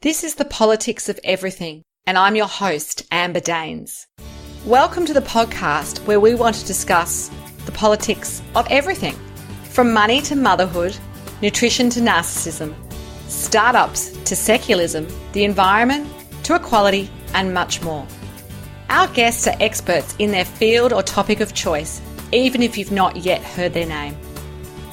This is the Politics of Everything, and I'm your host, Amber Daines. Welcome to the podcast where we want to discuss the politics of everything, from money to motherhood, nutrition to narcissism, startups to secularism, the environment to equality, and much more. Our guests are experts in their field or topic of choice, even if you've not yet heard their name.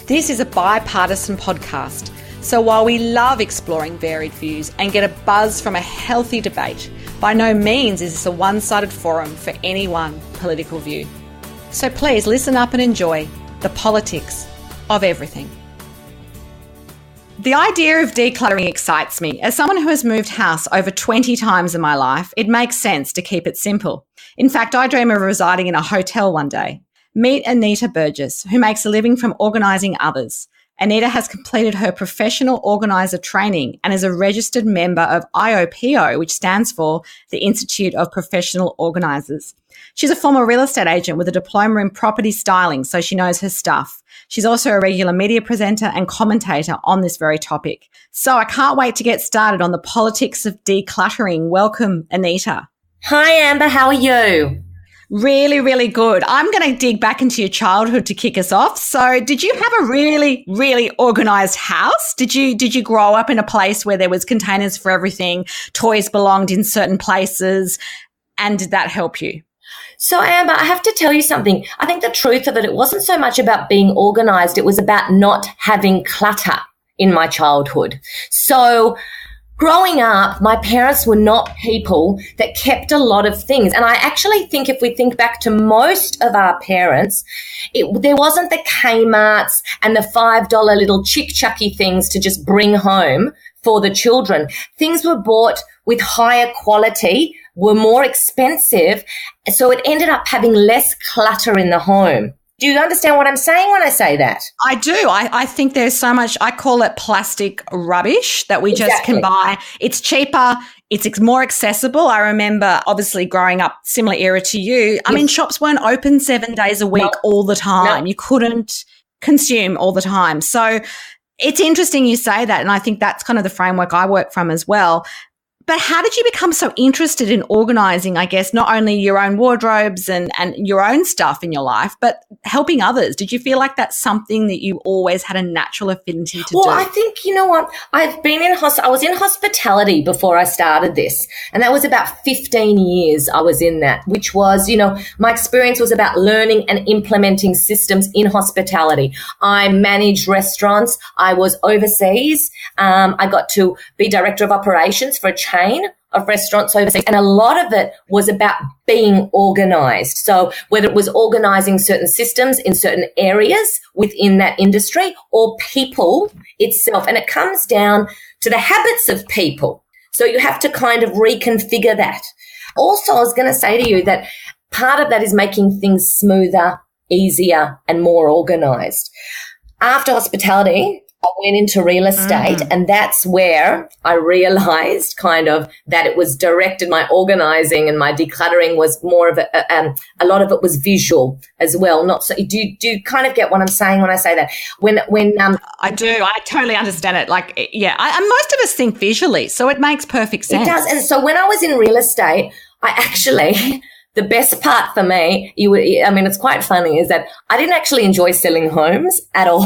This is a bipartisan podcast, so while we love exploring varied views and get a buzz from a healthy debate, by no means is this a one-sided forum for any one political view. So please listen up and enjoy the politics of everything. The idea of decluttering excites me. As someone who has moved house over 20 times in my life, it makes sense to keep it simple. In fact, I dream of residing in a hotel one day. Meet Anita Birges, who makes a living from organising others. Anita has completed her Professional Organiser Training and is a registered member of IOPO, which stands for the Institute of Professional Organisers. She's a former real estate agent with a diploma in property styling, so she knows her stuff. She's also a regular media presenter and commentator on this very topic. So I can't wait to get started on the politics of decluttering. Welcome, Anita. Hi, Amber. How are you? Really, really good. I'm going to dig back into your childhood to kick us off. So did you have a really, really organised house? Did you grow up in a place where there was containers for everything, toys belonged in certain places, and did that help you? So, Amber, I have to tell you something. I think the truth of it wasn't so much about being organised. It was about not having clutter in my childhood. So growing up, my parents were not people that kept a lot of things. And I actually think if we think back to most of our parents, there wasn't the Kmarts and the $5 little chick-chucky things to just bring home for the children. Things were bought with higher quality, were more expensive, so it ended up having less clutter in the home. Do you understand what I'm saying when I say that? I do. I think there's so much, I call it plastic rubbish that we just can buy. It's cheaper. It's more accessible. I remember obviously growing up, similar era to you. I mean, shops weren't open 7 days a week all the time. You couldn't consume all the time. So it's interesting you say that. And I think that's kind of the framework I work from as well. But how did you become so interested in organising, I guess, not only your own wardrobes and your own stuff in your life, but helping others? Did you feel like that's something that you always had a natural affinity to do? Well, I think, you know what, I was in hospitality before I started this, and that was about 15 years I was in that, which was, my experience was about learning and implementing systems in hospitality. I managed restaurants. I was overseas. I got to be director of operations for a chain of restaurants overseas, and a lot of it was about being organised. So whether it was organising certain systems in certain areas within that industry or people itself, and it comes down to the habits of people. So you have to kind of reconfigure that. Also, I was going to say to you that part of that is making things smoother, easier, and more organised. After hospitality, I went into real estate, and that's where I realized kind of that it was directed, my organising and my decluttering was more of a lot of it was visual as well. Not so. Do you kind of get what I'm saying when I say that? When I do. I totally understand it. Like, yeah, most of us think visually, so it makes perfect sense. It does. And so when I was in real estate, I actually the best part for me, it's quite funny, is that I didn't actually enjoy selling homes at all.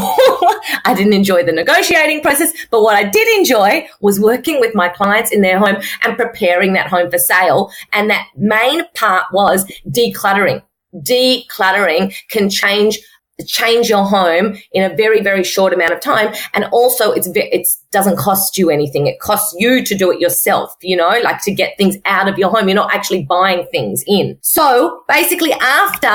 I didn't enjoy the negotiating process, but what I did enjoy was working with my clients in their home and preparing that home for sale. And that main part was decluttering. Decluttering can change your home in a very, very short amount of time. And also it doesn't cost you anything. It costs you to do it yourself, like to get things out of your home. You're not actually buying things in. So basically after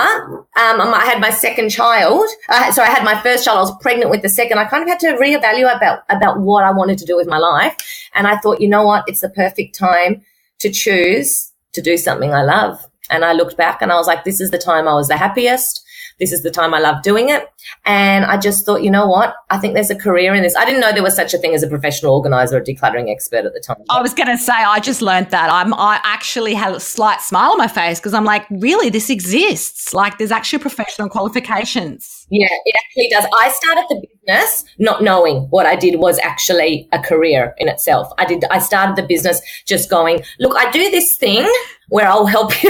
I had my second child, I had my first child, I was pregnant with the second, I kind of had to reevaluate about what I wanted to do with my life. And I thought, you know what, it's the perfect time to choose to do something I love. And I looked back and I was like, this is the time I was the happiest, This is the time I love doing it. And I just thought, you know what? I think there's a career in this. I didn't know there was such a thing as a professional organizer or decluttering expert at the time. I was going to say, I just learned that. I actually had a slight smile on my face because I'm like, really, this exists? Like, there's actually professional qualifications. Yeah, it actually does. I started the business not knowing what I did was actually a career in itself. I started the business just going, look, I do this thing where I'll help you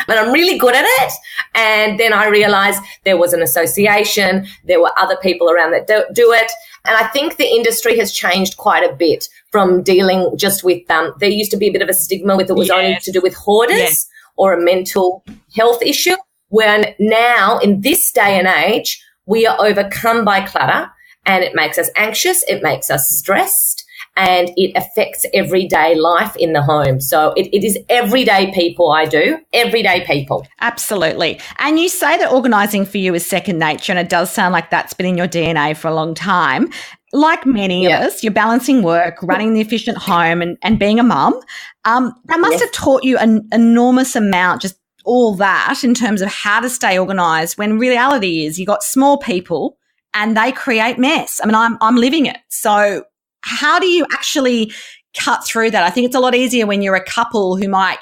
and I'm really good at it. And then I realized there was an association. There were other people around that do it. And I think the industry has changed quite a bit from dealing just with, there used to be a bit of a stigma with it was only to do with hoarders or a mental health issue. When now, in this day and age, we are overcome by clutter and it makes us anxious, it makes us stressed, and it affects everyday life in the home. So it is everyday people I do, everyday people. Absolutely. And you say that organising for you is second nature, and it does sound like that's been in your DNA for a long time. Like many of us, you're balancing work, running the efficient home and being a mum. That must have taught you an enormous amount, just all that in terms of how to stay organised, when reality is you got small people and they create mess. I mean, I'm living it. So how do you actually cut through that? I think it's a lot easier when you're a couple who might,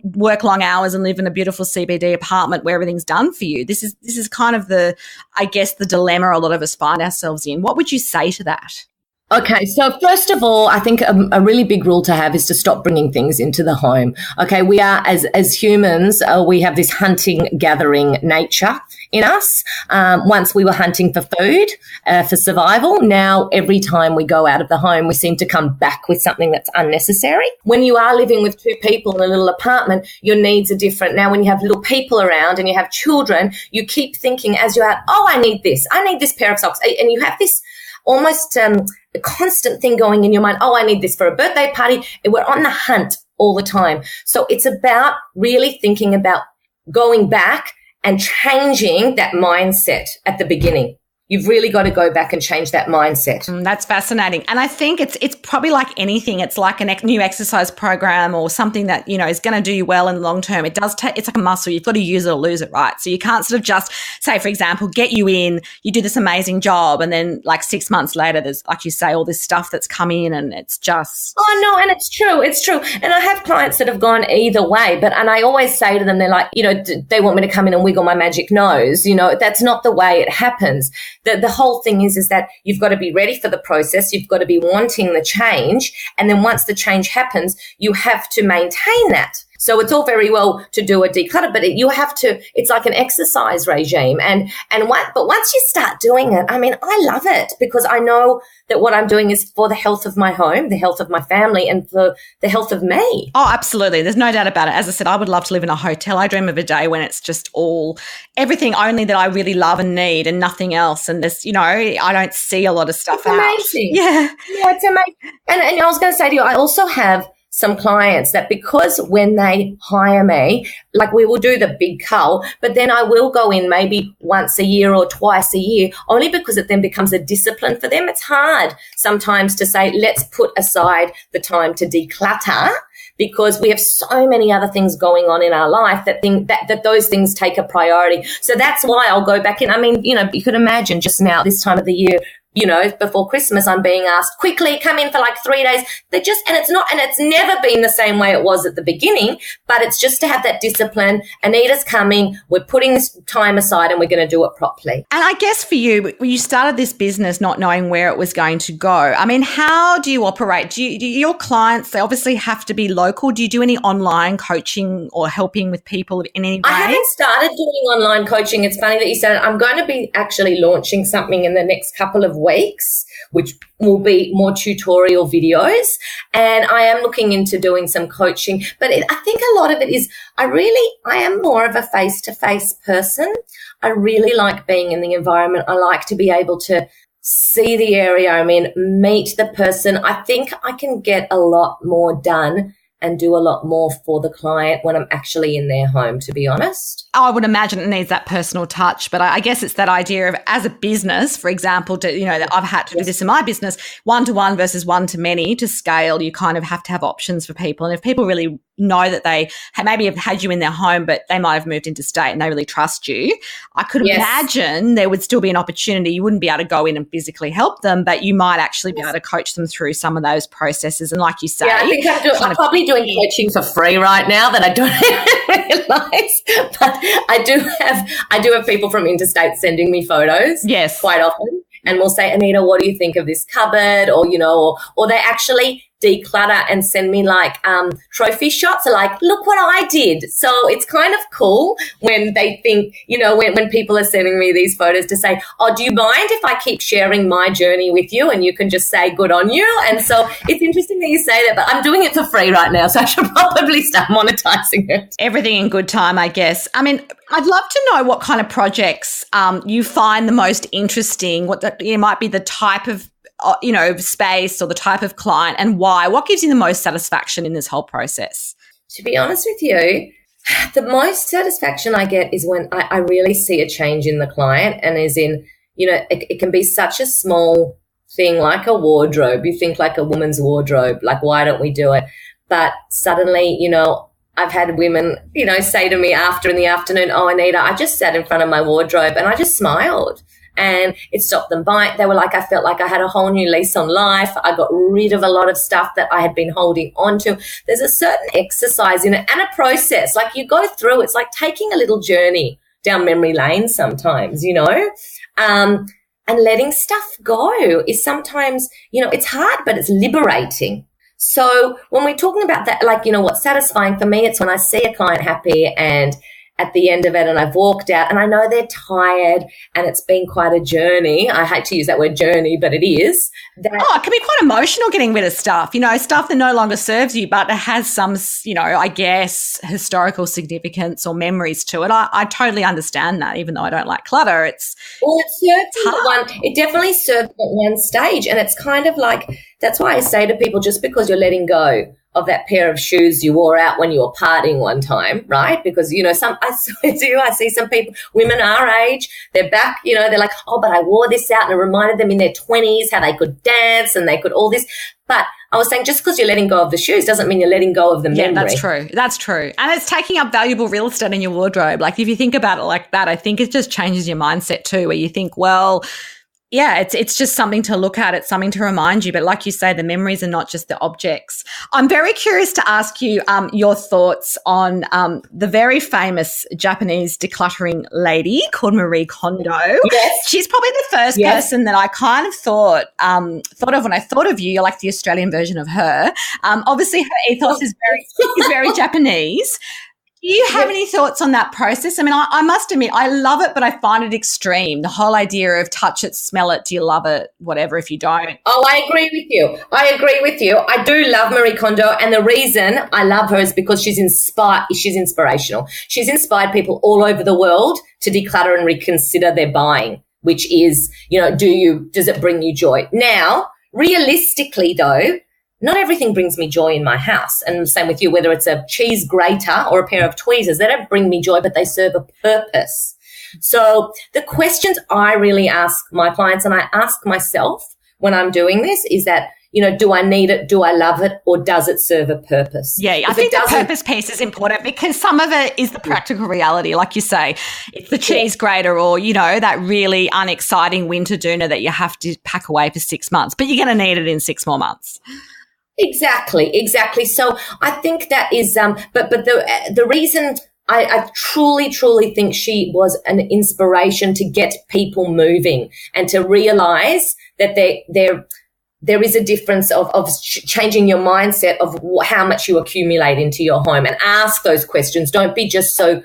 work long hours and live in a beautiful CBD apartment where everything's done for you. This is kind of the dilemma a lot of us find ourselves in. What would you say to that? Okay, so first of all, I think a really big rule to have is to stop bringing things into the home. Okay, we are, as humans, we have this hunting, gathering nature in us. Once we were hunting for food, for survival. Now, every time we go out of the home, we seem to come back with something that's unnecessary. When you are living with two people in a little apartment, your needs are different. Now, when you have little people around and you have children, you keep thinking as you're out, I need this pair of socks. And you have this almost a constant thing going in your mind. I need this for a birthday party. We're on the hunt all the time. So it's about really thinking about going back and changing that mindset at the beginning. You've really got to go back and change that mindset. That's fascinating. And I think it's probably like anything. It's like a new exercise program or something that, is going to do you well in the long term. It does it's like a muscle. You've got to use it or lose it, right? So you can't sort of just say, for example, get you in, you do this amazing job, and then like 6 months later, there's, like you say, all this stuff that's come in and it's just... Oh, no, and it's true. And I have clients that have gone either way, and I always say to them, they're like, they want me to come in and wiggle my magic nose. That's not the way it happens. The whole thing is that you've got to be ready for the process. You've got to be wanting the change. And then once the change happens, you have to maintain that. So it's all very well to do a declutter, but you have to, it's like an exercise regime. But once you start doing it, I mean, I love it because I know that what I'm doing is for the health of my home, the health of my family, and for the health of me. Oh, absolutely. There's no doubt about it. As I said, I would love to live in a hotel. I dream of a day when it's just everything only that I really love and need and nothing else. And this, I don't see a lot of stuff out. Amazing. Yeah, it's amazing. And I was going to say to you, I also have some clients that because when they hire me, like we will do the big cull, but then I will go in maybe once a year or twice a year, only because it then becomes a discipline for them. It's hard sometimes to say, let's put aside the time to declutter because we have so many other things going on in our life that those things take a priority. So that's why I'll go back in. I mean, you could imagine just now, this time of the year, before Christmas, I'm being asked, quickly, come in for like 3 days. And it's never been the same way it was at the beginning, but it's just to have that discipline. Anita's coming, we're putting this time aside and we're going to do it properly. And I guess for you, when you started this business not knowing where it was going to go, I mean, how do you operate? Do your clients, they obviously have to be local. Do you do any online coaching or helping with people in any way? I haven't started doing online coaching. It's funny that you said it. I'm going to be actually launching something in the next couple of weeks, which will be more tutorial videos. And I am looking into doing some coaching, but I think a lot of it is I am more of a face-to-face person. I really like being in the environment. I like to be able to see the area I'm in, meet the person. I think I can get a lot more done and do a lot more for the client when I'm actually in their home, to be honest. I would imagine it needs that personal touch, but I guess it's that idea of as a business, for example, that I've had to do this in my business, one-to-one versus one-to-many to scale, you kind of have to have options for people. And if people really, know that they maybe have had you in their home, but they might have moved into state and they really trust you. I could imagine there would still be an opportunity. You wouldn't be able to go in and physically help them, but you might actually be able to coach them through some of those processes. And like you say, I think I'm probably doing coaching for free right now that I don't even realise. But I do have people from interstate sending me photos quite often. And we'll say, Anita, what do you think of this cupboard? Or, or they actually declutter and send me like trophy shots. They're like, look what I did. So it's kind of cool when they think, when people are sending me these photos to say, oh, do you mind if I keep sharing my journey with you? And you can just say good on you. And so it's interesting that you say that, but I'm doing it for free right now. So I should probably start monetizing it. Everything in good time, I guess. I mean, I'd love to know what kind of projects you find the most interesting, might be the type of space or the type of client and why. What gives you the most satisfaction in this whole process? To be honest with you, the most satisfaction I get is when I really see a change in the client, and as in, it can be such a small thing like a wardrobe. You think like a woman's wardrobe, like why don't we do it? But suddenly, I've had women, say to me after in the afternoon, oh, Anita, I just sat in front of my wardrobe and I just smiled. And it stopped them buying. They were like, I felt like I had a whole new lease on life. I got rid of a lot of stuff that I had been holding on to. There's a certain exercise in it and a process. Like you go through, it's like taking a little journey down memory lane sometimes, and letting stuff go is sometimes, it's hard, but it's liberating. So when we're talking about that, like, what's satisfying for me, it's when I see a client happy and at the end of it and I've walked out and I know they're tired and it's been quite a journey. I hate to use that word journey, but it is. It can be quite emotional getting rid of stuff, stuff that no longer serves you, but it has some, I guess, historical significance or memories to it. I totally understand that, even though I don't like clutter. It definitely serves at one stage. And it's kind of like, that's why I say to people, just because you're letting go of that pair of shoes you wore out when you were partying one time, right? Because, I see some people, women our age, they're back, they're like, oh, but I wore this out and it reminded them in their 20s how they could dance and they could all this. But I was saying just because you're letting go of the shoes doesn't mean you're letting go of the memory. Yeah, that's true. That's true. And it's taking up valuable real estate in your wardrobe. Like if you think about it like that, I think it just changes your mindset too, where you think, well, yeah, it's just something to look at. It's something to remind you. But like you say, the memories are not just the objects. I'm very curious to ask you your thoughts on the very famous Japanese decluttering lady called Marie Kondo. Yes. She's probably the first person that I kind of thought of when I thought of you. You're like the Australian version of her. Obviously, her ethos is very Japanese. Do you have any thoughts on that process? I mean, I must admit, I love it, but I find it extreme. The whole idea of touch it, smell it, do you love it, whatever, if you don't. Oh, I agree with you. I do love Marie Kondo, and the reason I love her is because she's inspirational. She's inspired people all over the world to declutter and reconsider their buying, which is, does it bring you joy? Now, realistically though, not everything brings me joy in my house. And same with you, whether it's a cheese grater or a pair of tweezers, they don't bring me joy, but they serve a purpose. So the questions I really ask my clients and I ask myself when I'm doing this is that, do I need it? Do I love it? Or does it serve a purpose? Yeah, I think the purpose piece is important because some of it is the practical reality. Like you say, it's the cheese grater or, that really unexciting winter doona that you have to pack away for 6 months, but you're going to need it in 6 more months. Exactly. So I think that is, but the reason I truly think she was an inspiration to get people moving and to realize that there is a difference of changing your mindset of how much you accumulate into your home, and ask those questions. Don't be just so,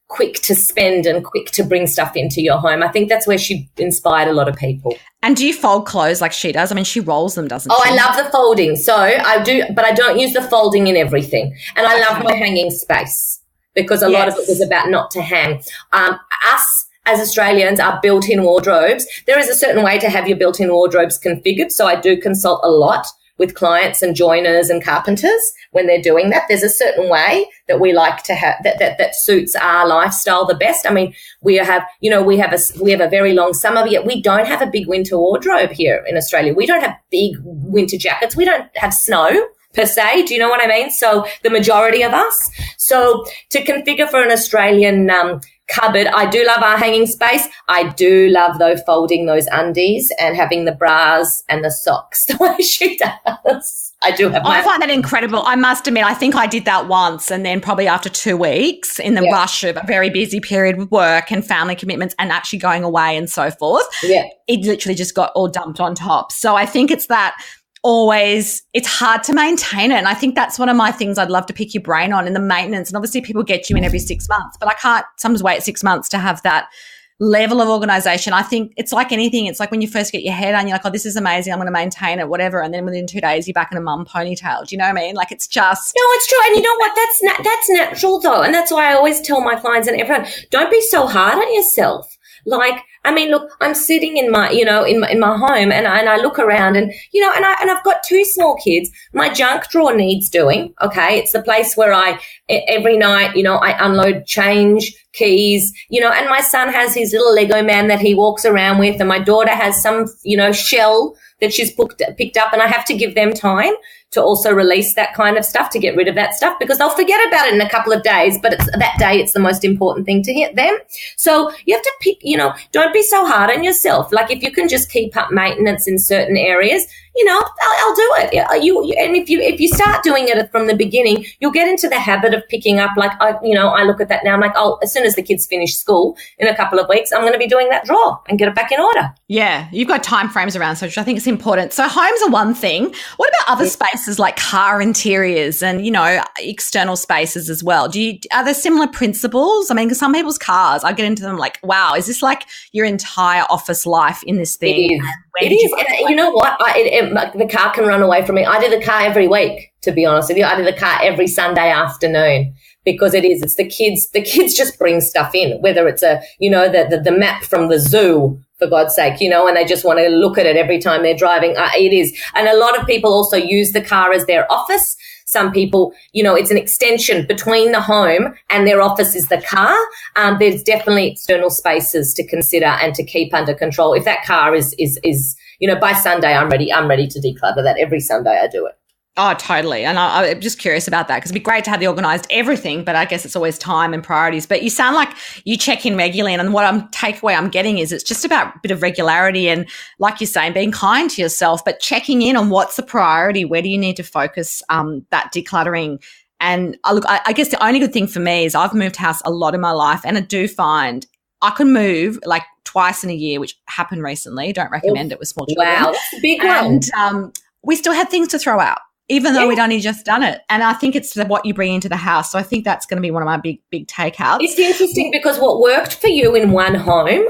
quick to spend and quick to bring stuff into your home. I think that's where she inspired a lot of people. And do you fold clothes like she does? I mean, she rolls them, doesn't she? Oh, I love the folding. So I do, but I don't use the folding in everything. And I love my hanging space because a lot of it was about not to hang. Us as Australians, our built-in wardrobes, there is a certain way to have your built-in wardrobes configured. So I do consult a lot with clients and joiners and carpenters when they're doing that. There's a certain way that we like to have that suits our lifestyle the best. I mean, we have a very long summer, yet we don't have a big winter wardrobe here in Australia. We don't have big winter jackets. We don't have snow per se. Do you know what I mean? So the majority of us. So to configure for an Australian cupboard, I do love our hanging space. I do love folding those undies and having the bras and the socks the way she does. I do have I find that incredible. I must admit, I think I did that once, and then probably after 2 weeks in the rush of a very busy period with work and family commitments and actually going away and so forth, it literally just got all dumped on top. So I think it's that always, it's hard to maintain it. And I think that's one of my things I'd love to pick your brain on in the maintenance. And obviously people get you in every 6 months, but I can't sometimes wait 6 months to have that level of organisation. I think it's like anything. It's like when you first get your hair done, you're like, oh, this is amazing, I'm going to maintain it, whatever. And then within 2 days, you're back in a mum ponytail. Do you know what I mean? Like, it's just... No, it's true. And you know what? That's natural, though. And that's why I always tell my clients and everyone, don't be so hard on yourself. Like, I mean, look, I'm sitting in my, in my home and I look around and, and I've got 2 small kids. My junk drawer needs doing. Okay. It's the place where every night, I unload change, keys, and my son has his little Lego man that he walks around with, and my daughter has some, shell that she's picked up, and I have to give them time to also release that kind of stuff, to get rid of that stuff, because they'll forget about it in a couple of days, but it's that day it's the most important thing to hit them. So you have to pick, don't be so hard on yourself. Like, if you can just keep up maintenance in certain areas, I'll do it. And if you start doing it from the beginning, you'll get into the habit of picking up. Like, I look at that now. I'm like, oh, as soon as the kids finish school in a couple of weeks, I'm going to be doing that drawer and get it back in order. Yeah, you've got time frames around, so I think it's important. So homes are one thing. What about other spaces like car interiors and, external spaces as well? Are there similar principles? I mean, because some people's cars, I get into them like, wow, is this like your entire office life in this thing? It is. And you know what? The car can run away from me. I do the car every week, to be honest with you. I do the car every Sunday afternoon, because it's the kids. The kids just bring stuff in, whether it's the map from the zoo, for God's sake, and they just want to look at it every time they're driving. It is. And a lot of people also use the car as their office. Some people, it's an extension between the home and their office is the car. There's definitely external spaces to consider and to keep under control. If that car is by Sunday, I'm ready to declutter that. Every Sunday I do it. Oh, totally. And I'm just curious about that, because it'd be great to have the organised everything, but I guess it's always time and priorities. But you sound like you check in regularly, and what takeaway I'm getting is it's just about a bit of regularity and, like you're saying, being kind to yourself, but checking in on what's the priority, where do you need to focus that decluttering. And I guess the only good thing for me is I've moved house a lot in my life, and I do find I can move like twice in a year, which happened recently. Don't recommend it with small children. Wow, that's a big one. And we still had things to throw out, even though we'd only just done it. And I think it's what you bring into the house. So I think that's going to be one of my big takeouts. It's interesting because what worked for you in one home,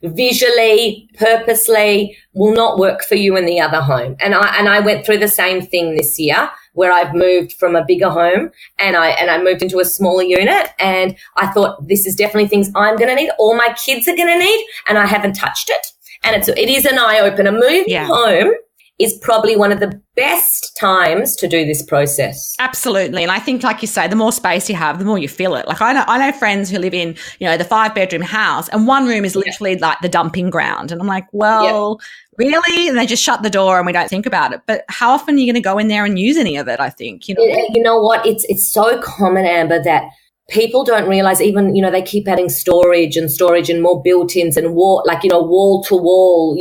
visually, purposely, will not work for you in the other home. And I went through the same thing this year, where I've moved from a bigger home and I moved into a smaller unit, and I thought, this is definitely things I'm going to need, all my kids are going to need, and I haven't touched it. And it is an eye-opener. Moving home is probably one of the best times to do this process. Absolutely. And I think, like you say, the more space you have, the more you feel it. Like I know friends who live in, the 5-bedroom house, and one room is literally like the dumping ground. And I'm like, well, really? And they just shut the door and we don't think about it. But how often are you going to go in there and use any of it, I think? You know what? It's so common, Amber, that people don't realize, even, they keep adding storage and more built-ins and wall to wall,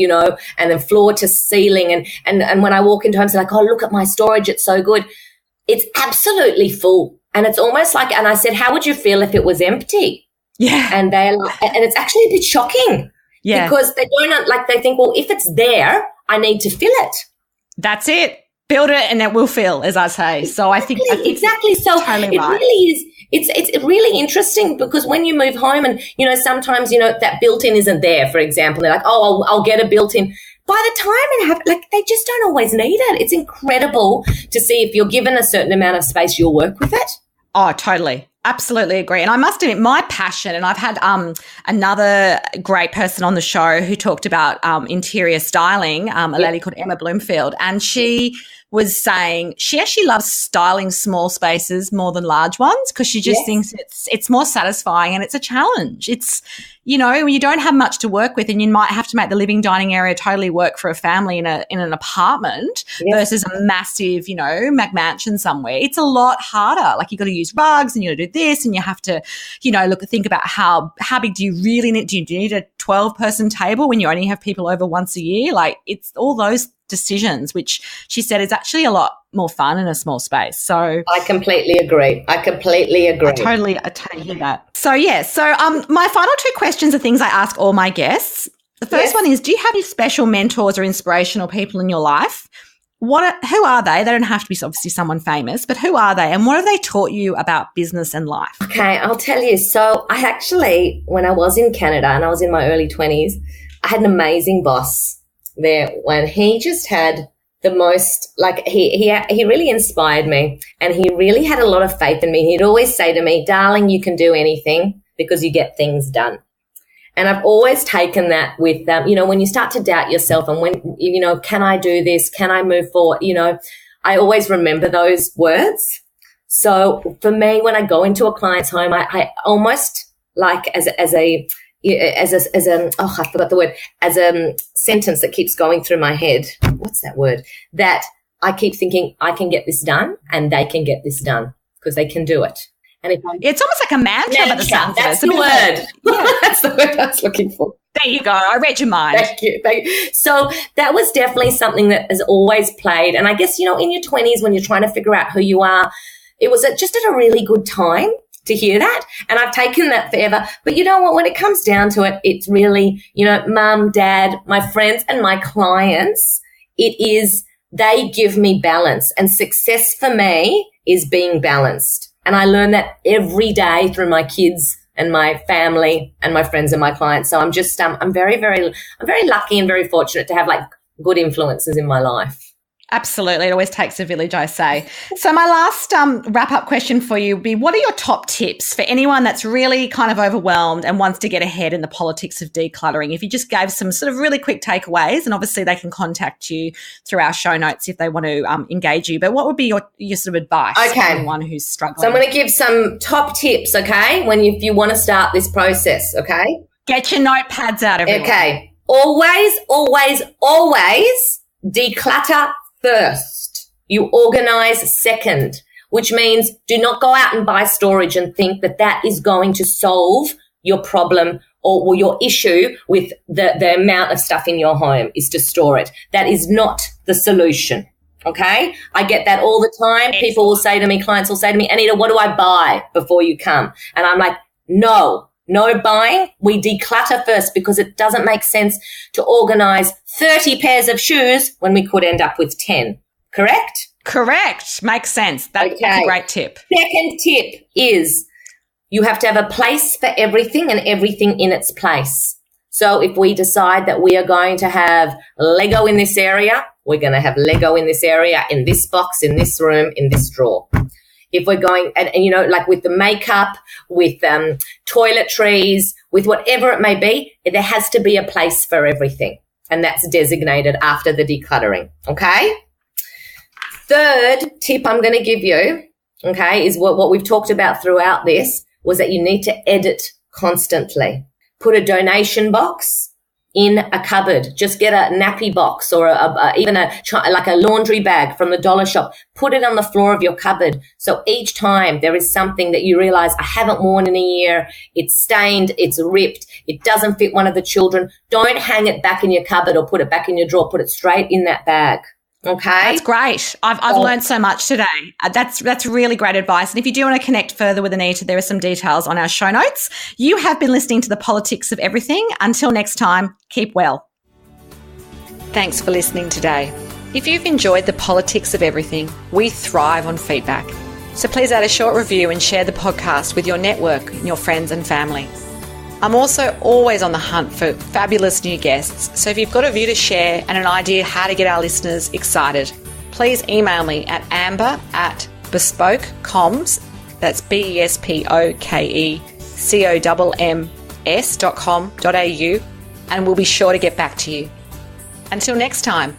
and then floor to ceiling. And when I walk into homes, they're like, oh, look at my storage. It's so good. It's absolutely full. And it's almost like, and I said, how would you feel if it was empty? Yeah. And they're like, and it's actually a bit shocking. Yeah. Because they they think, well, if it's there, I need to fill it. That's it. Build it and it will fill, as I say. So I think exactly. So totally right. Really is. It's really interesting, because when you move home and, sometimes, that built-in isn't there, for example, they're like, oh, I'll get a built-in. By the time they just don't always need it. It's incredible to see, if you're given a certain amount of space, you'll work with it. Oh, totally. Absolutely agree. And I must admit, my passion, and I've had another great person on the show who talked about interior styling, a lady called Emma Bloomfield, and she was saying she actually loves styling small spaces more than large ones because she just thinks it's more satisfying and it's a challenge. It's, you know, when you don't have much to work with and you might have to make the living dining area totally work for a family in an apartment versus a massive, you know, McMansion somewhere. It's a lot harder. Like, you've got to use rugs and you got to do this and you have to, you know, think about how big do you really need? Do you need a 12-person table when you only have people over once a year? Like, it's all those decisions, which she said is actually a lot more fun in a small space. So I completely agree. I totally hear that. So my final two questions are things I ask all my guests. The first one is, do you have any special mentors or inspirational people in your life? Who are they? They don't have to be obviously someone famous, but who are they and what have they taught you about business and life? Okay, I'll tell you. So I actually, when I was in Canada and I was in my early 20s, I had an amazing boss there when he just had the most, like, he really inspired me and he really had a lot of faith in me. He'd always say to me, darling, you can do anything because you get things done. And I've always taken that with them. You know, when you start to doubt yourself and when, you know, can I do this? Can I move forward? You know, I always remember those words. So for me, when I go into a client's home, I almost like as a sentence that keeps going through my head. What's that word? That I keep thinking I can get this done and they can get this done because they can do it. And it's almost like a mantra. That's the word. That's the word I was looking for. There you go. I read your mind. Thank you. So that was definitely something that has always played. And I guess, you know, in your 20s when you're trying to figure out who you are, it was just at a really good time to hear that. And I've taken that forever. But you know what? When it comes down to it, it's really, you know, mum, dad, my friends and my clients, they give me balance. And success for me is being balanced. And I learn that every day through my kids and my family and my friends and my clients. So I'm just, I'm very lucky and very fortunate to have like good influences in my life. Absolutely. It always takes a village, I say. So my last wrap-up question for you would be, what are your top tips for anyone that's really kind of overwhelmed and wants to get ahead in the politics of decluttering? If you just gave some sort of really quick takeaways, and obviously they can contact you through our show notes if they want to engage you, but what would be your sort of advice for anyone who's struggling? So I'm going to give some top tips, okay, if you want to start this process, okay? Get your notepads out, everyone. Okay. Always declutter first. You organize second, which means do not go out and buy storage and think that is going to solve your problem or your issue with the amount of stuff in your home is to store it. That is not the solution. Okay. I get that all the time. People will say to me, clients will say to me, Anita, what do I buy before you come? And I'm like, no buying. We declutter first because it doesn't make sense to organize 30 pairs of shoes when we could end up with 10. Correct? Correct. Makes sense. That's a great tip. Second tip is you have to have a place for everything and everything in its place. So if we decide that we are going to have Lego in this area, we're going to have Lego in this area, in this box, in this room, in this drawer. If we're going, and you know, like with the makeup, with toiletries, with whatever it may be, there has to be a place for everything. And that's designated after the decluttering, okay? Third tip I'm going to give you, okay, is what we've talked about throughout this, was that you need to edit constantly. Put a donation box in a cupboard. Just get a nappy box or even like a laundry bag from the dollar shop. Put it on the floor of your cupboard. So each time there is something that you realize I haven't worn in a year, it's stained, it's ripped, it doesn't fit one of the children, don't hang it back in your cupboard or put it back in your drawer. Put it straight in that bag. Okay. That's great. I've learned so much today. That's really great advice. And if you do want to connect further with Anita, there are some details on our show notes. You have been listening to the Politics of Everything. Until next time, keep well. Thanks for listening today. If you've enjoyed the Politics of Everything, we thrive on feedback. So please add a short review and share the podcast with your network, your friends and family. I'm also always on the hunt for fabulous new guests, so if you've got a view to share and an idea how to get our listeners excited, please email me at amber@bespokecomms, That's BESPOKECOMMS.com.au, and we'll be sure to get back to you. Until next time.